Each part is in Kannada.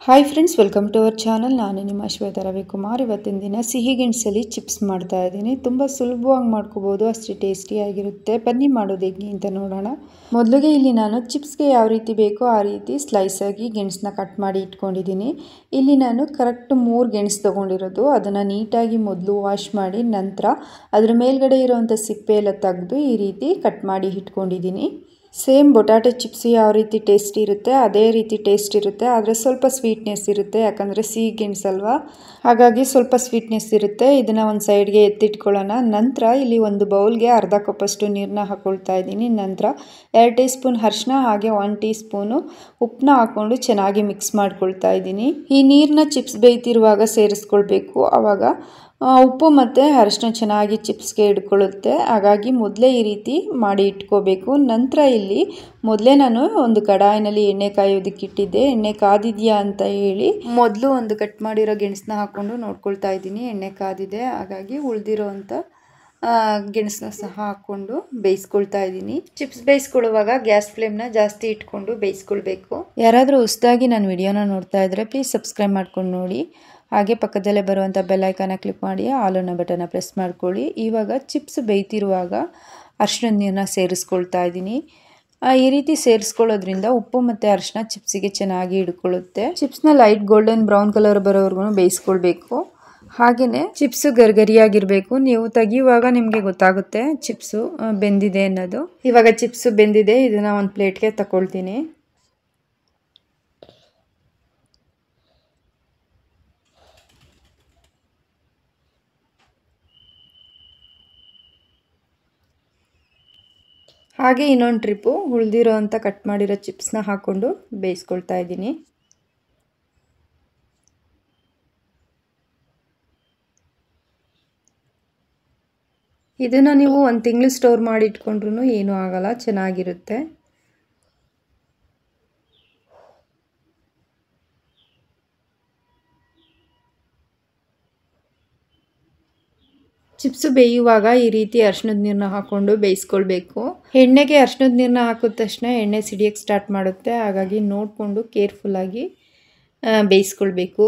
Hi friends, welcome to our channel. ನಾನು ನಿಮ್ಮ ಶ್ವೇತಾ ರವಿಕುಮಾರ್. ಇವತ್ತಿನ ದಿನ ಸಿಹಿ ಗೆಣಸಲ್ಲಿ ಚಿಪ್ಸ್ ಮಾಡ್ತಾ ಇದ್ದೀನಿ. ತುಂಬ ಸುಲಭವಾಗಿ ಮಾಡ್ಕೋಬೋದು, ಅಷ್ಟೇ ಟೇಸ್ಟಿಯಾಗಿರುತ್ತೆ. ಬನ್ನಿ ಮಾಡೋದು ಹೇಗೆ ಅಂತ ನೋಡೋಣ. ಮೊದಲಿಗೆ ಇಲ್ಲಿ ನಾನು ಚಿಪ್ಸ್ಗೆ ಯಾವ ರೀತಿ ಬೇಕೋ ಆ ರೀತಿ ಸ್ಲೈಸಾಗಿ ಗೆಣಸನ್ನ ಕಟ್ ಮಾಡಿ ಇಟ್ಕೊಂಡಿದ್ದೀನಿ. ಇಲ್ಲಿ ನಾನು ಕರೆಕ್ಟ್ 3 ಗೆಣಸು ತೊಗೊಂಡಿರೋದು. ಅದನ್ನು ನೀಟಾಗಿ ಮೊದಲು ವಾಶ್ ಮಾಡಿ ನಂತರ ಅದರ ಮೇಲ್ಗಡೆ ಇರೋವಂಥ ಸಿಪ್ಪೆ ಎಲ್ಲ ತೆಗೆದು ಈ ರೀತಿ ಕಟ್ ಮಾಡಿ ಇಟ್ಕೊಂಡಿದ್ದೀನಿ. ಸೇಮ್ ಬೊಟಾಟೊ ಚಿಪ್ಸ್ ಯಾವ ರೀತಿ ಟೇಸ್ಟ್ ಇರುತ್ತೆ ಅದೇ ರೀತಿ ಟೇಸ್ಟ್ ಇರುತ್ತೆ, ಆದರೆ ಸ್ವಲ್ಪ ಸ್ವೀಟ್ನೆಸ್ ಇರುತ್ತೆ. ಯಾಕಂದರೆ ಸಿಹಿ ಗೆಣಸಲ್ವಾ, ಹಾಗಾಗಿ ಸ್ವಲ್ಪ ಸ್ವೀಟ್ನೆಸ್ ಇರುತ್ತೆ. ಇದನ್ನು ಒಂದು ಸೈಡ್ಗೆ ಎತ್ತಿಟ್ಕೊಳ್ಳೋಣ. ನಂತರ ಇಲ್ಲಿ ಒಂದು ಬೌಲ್ಗೆ ಅರ್ಧ ಕಪ್ಪಷ್ಟು ನೀರನ್ನ ಹಾಕ್ಕೊಳ್ತಾ ಇದ್ದೀನಿ. ನಂತರ 2 ಟೀ ಸ್ಪೂನ್ ಅರಿಶಿನ ಹಾಗೆ 1 ಟೀ ಸ್ಪೂನು ಉಪ್ಪನ್ನ ಹಾಕ್ಕೊಂಡು ಚೆನ್ನಾಗಿ ಮಿಕ್ಸ್ ಮಾಡ್ಕೊಳ್ತಾ ಇದ್ದೀನಿ. ಈ ನೀರನ್ನ ಚಿಪ್ಸ್ ಬೇಯ್ತಿರುವಾಗ ಸೇರಿಸ್ಕೊಳ್ಬೇಕು. ಆವಾಗ ಉಪ್ಪು ಮತ್ತು ಅರಿಶಿನ ಚೆನ್ನಾಗಿ ಚಿಪ್ಸ್ಗೆ ಹಿಡ್ಕೊಳ್ಳುತ್ತೆ. ಹಾಗಾಗಿ ಮೊದಲೇ ಈ ರೀತಿ ಮಾಡಿ ಇಟ್ಕೋಬೇಕು. ನಂತರ ಇಲ್ಲಿ ಮೊದಲೇ ನಾನು ಒಂದು ಕಡಾಯಿನಲ್ಲಿ ಎಣ್ಣೆ ಕಾಯೋದಕ್ಕೆ ಇಟ್ಟಿದ್ದೆ. ಎಣ್ಣೆ ಕಾದಿದೆಯಾ ಅಂತ ಹೇಳಿ ಮೊದಲು ಒಂದು ಕಟ್ ಮಾಡಿರೋ ಗೆಣಸನ್ನ ಹಾಕ್ಕೊಂಡು ನೋಡ್ಕೊಳ್ತಾ ಇದ್ದೀನಿ. ಎಣ್ಣೆ ಕಾದಿದೆ, ಹಾಗಾಗಿ ಉಳಿದಿರೋ ಅಂಥ ಗೆಣಸನ್ನ ಸಹ ಹಾಕ್ಕೊಂಡು ಬೇಯಿಸ್ಕೊಳ್ತಾ ಇದ್ದೀನಿ. ಚಿಪ್ಸ್ ಬೇಯಿಸ್ಕೊಳ್ಳುವಾಗ ಗ್ಯಾಸ್ ಫ್ಲೇಮ್ನ ಜಾಸ್ತಿ ಇಟ್ಕೊಂಡು ಬೇಯಿಸ್ಕೊಳ್ಬೇಕು. ಯಾರಾದರೂ ಹೊಸದಾಗಿ ನನ್ನ ವಿಡಿಯೋನ ನೋಡ್ತಾ ಇದ್ದರೆ ಪ್ಲೀಸ್ ಸಬ್ಸ್ಕ್ರೈಬ್ ಮಾಡ್ಕೊಂಡು ನೋಡಿ. ಹಾಗೆ ಪಕ್ಕದಲ್ಲೇ ಬರುವಂಥ ಬೆಲ್ ಐಕಾನ ಕ್ಲಿಕ್ ಮಾಡಿ ಆಲ್ ಅನ್ನೋ ಬಟನ್ನ ಪ್ರೆಸ್ ಮಾಡ್ಕೊಳ್ಳಿ. ಇವಾಗ ಚಿಪ್ಸ್ ಬೇಯ್ತಿರುವಾಗ ಅರಿಶಿಣದ ನೀರನ್ನ ಸೇರಿಸ್ಕೊಳ್ತಾ ಇದ್ದೀನಿ. ಈ ರೀತಿ ಸೇರಿಸ್ಕೊಳ್ಳೋದ್ರಿಂದ ಉಪ್ಪು ಮತ್ತು ಅರಿಶಿನ ಚಿಪ್ಸಿಗೆ ಚೆನ್ನಾಗಿ ಹಿಡ್ಕೊಳ್ಳುತ್ತೆ. ಚಿಪ್ಸ್ನ ಲೈಟ್ ಗೋಲ್ಡನ್ ಬ್ರೌನ್ ಕಲರ್ ಬರೋವರೆಗೂ ಬೇಯಿಸ್ಕೊಳ್ಬೇಕು. ಹಾಗೆಯೇ ಚಿಪ್ಸು ಗರಿಗರಿಯಾಗಿರಬೇಕು. ನೀವು ತೆಗಿಯುವಾಗ ನಿಮಗೆ ಗೊತ್ತಾಗುತ್ತೆ ಚಿಪ್ಸು ಬೆಂದಿದೆ ಅನ್ನೋದು. ಇವಾಗ ಚಿಪ್ಸು ಬೆಂದಿದೆ, ಇದನ್ನು ಒಂದು ಪ್ಲೇಟ್ಗೆ ತಗೊಳ್ತೀನಿ. ಹಾಗೆ ಇನ್ನೊಂದು ಟ್ರಿಪ್ಪು ಉಳಿದಿರೋ ಅಂಥ ಕಟ್ ಮಾಡಿರೋ ಚಿಪ್ಸ್ನ ಹಾಕ್ಕೊಂಡು ಬೇಯಿಸ್ಕೊಳ್ತಾ ಇದ್ದೀನಿ. ಇದನ್ನು ನೀವು 1 ತಿಂಗಳು ಸ್ಟೋರ್ ಮಾಡಿ ಇಟ್ಕೊಂಡ್ರೂ ಏನೂ ಆಗಲ್ಲ, ಚೆನ್ನಾಗಿರುತ್ತೆ. ಚಿಪ್ಸು ಬೇಯುವಾಗ ಈ ರೀತಿ ಅರಿಶಿಣದ ನೀರನ್ನ ಹಾಕ್ಕೊಂಡು ಬೇಯಿಸ್ಕೊಳ್ಬೇಕು. ಎಣ್ಣೆಗೆ ಅರಿಶಿಣದ ನೀರನ್ನ ಹಾಕಿದ ತಕ್ಷಣ ಎಣ್ಣೆ ಸಿಡಿಯೋಕ್ಕೆ ಸ್ಟಾರ್ಟ್ ಮಾಡುತ್ತೆ. ಹಾಗಾಗಿ ನೋಡಿಕೊಂಡು ಕೇರ್ಫುಲ್ಲಾಗಿ ಬೇಯಿಸ್ಕೊಳ್ಬೇಕು.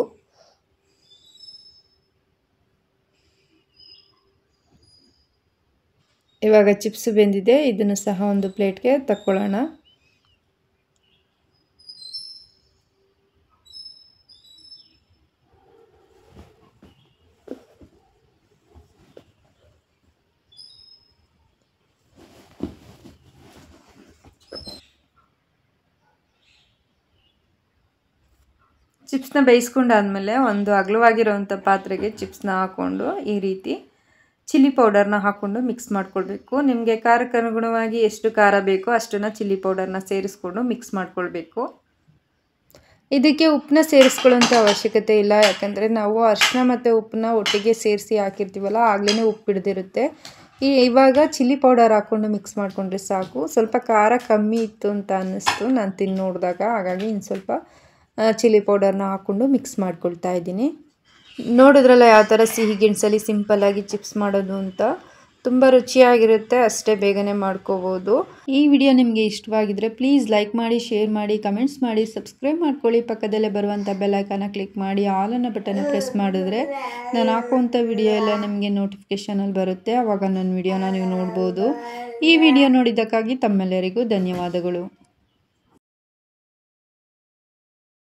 ಇವಾಗ ಚಿಪ್ಸು ಬೆಂದಿದೆ, ಇದನ್ನು ಸಹ ಒಂದು ಪ್ಲೇಟ್ಗೆ ತಕ್ಕೊಳ್ಳೋಣ. ಚಿಪ್ಸ್ನ ಬೇಯಿಸ್ಕೊಂಡಾದ್ಮೇಲೆ ಒಂದು ಅಗಲವಾಗಿರೋವಂಥ ಪಾತ್ರೆಗೆ ಚಿಪ್ಸ್ನ ಹಾಕ್ಕೊಂಡು ಈ ರೀತಿ ಚಿಲ್ಲಿ ಪೌಡರ್ನ ಹಾಕ್ಕೊಂಡು ಮಿಕ್ಸ್ ಮಾಡ್ಕೊಳ್ಬೇಕು. ನಿಮಗೆ ಖಾರಕ್ಕೆ ಅನುಗುಣವಾಗಿ ಎಷ್ಟು ಖಾರ ಬೇಕೋ ಅಷ್ಟನ್ನು ಚಿಲ್ಲಿ ಪೌಡರ್ನ ಸೇರಿಸ್ಕೊಂಡು ಮಿಕ್ಸ್ ಮಾಡ್ಕೊಳ್ಬೇಕು. ಇದಕ್ಕೆ ಉಪ್ಪನ್ನ ಸೇರಿಸ್ಕೊಳ್ಳೋಂಥ ಅವಶ್ಯಕತೆ ಇಲ್ಲ, ಯಾಕಂದರೆ ನಾವು ಅರಿಶಿನ ಮತ್ತು ಉಪ್ಪನ್ನ ಒಟ್ಟಿಗೆ ಸೇರಿಸಿ ಹಾಕಿರ್ತೀವಲ್ಲ, ಆಗಲೇ ಉಪ್ಪು ಹಿಡಿದಿರುತ್ತೆ. ಇವಾಗ ಚಿಲ್ಲಿ ಪೌಡರ್ ಹಾಕ್ಕೊಂಡು ಮಿಕ್ಸ್ ಮಾಡಿಕೊಂಡ್ರೆ ಸಾಕು. ಸ್ವಲ್ಪ ಖಾರ ಕಮ್ಮಿ ಇತ್ತು ಅಂತ ಅನ್ನಿಸ್ತು ನಾನು ತಿಂದು ನೋಡಿದಾಗ, ಹಾಗಾಗಿ ಇನ್ನು ಸ್ವಲ್ಪ ಚಿಲ್ಲಿ ಪೌಡರ್ನ ಹಾಕ್ಕೊಂಡು ಮಿಕ್ಸ್ ಮಾಡ್ಕೊಳ್ತಾ ಇದ್ದೀನಿ. ನೋಡಿದ್ರಲ್ಲ ಯಾವ ಥರ ಸಿಹಿ ಗೆಣಸಲ್ಲಿ ಸಿಂಪಲ್ಲಾಗಿ ಚಿಪ್ಸ್ ಮಾಡೋದು ಅಂತ. ತುಂಬ ರುಚಿಯಾಗಿರುತ್ತೆ, ಅಷ್ಟೇ ಬೇಗನೆ ಮಾಡ್ಕೋಬೋದು. ಈ ವಿಡಿಯೋ ನಿಮಗೆ ಇಷ್ಟವಾಗಿದ್ದರೆ ಪ್ಲೀಸ್ ಲೈಕ್ ಮಾಡಿ, ಶೇರ್ ಮಾಡಿ, ಕಮೆಂಟ್ಸ್ ಮಾಡಿ, ಸಬ್ಸ್ಕ್ರೈಬ್ ಮಾಡ್ಕೊಳ್ಳಿ. ಪಕ್ಕದಲ್ಲೇ ಬರುವಂಥ ಬೆಲ್ ಐಕಾನ ಕ್ಲಿಕ್ ಮಾಡಿ ಆಲ್ ಅನ್ನೋ ಬಟನ್ನ ಪ್ರೆಸ್ ಮಾಡಿದ್ರೆ ನಾನು ಹಾಕುವಂಥ ವಿಡಿಯೋ ಎಲ್ಲ ನಿಮಗೆ ನೋಟಿಫಿಕೇಷನಲ್ಲಿ ಬರುತ್ತೆ. ಆವಾಗ ನನ್ನ ವಿಡಿಯೋನ ನೀವು ನೋಡ್ಬೋದು. ಈ ವಿಡಿಯೋ ನೋಡಿದ್ದಕ್ಕಾಗಿ ತಮ್ಮೆಲ್ಲರಿಗೂ ಧನ್ಯವಾದಗಳು.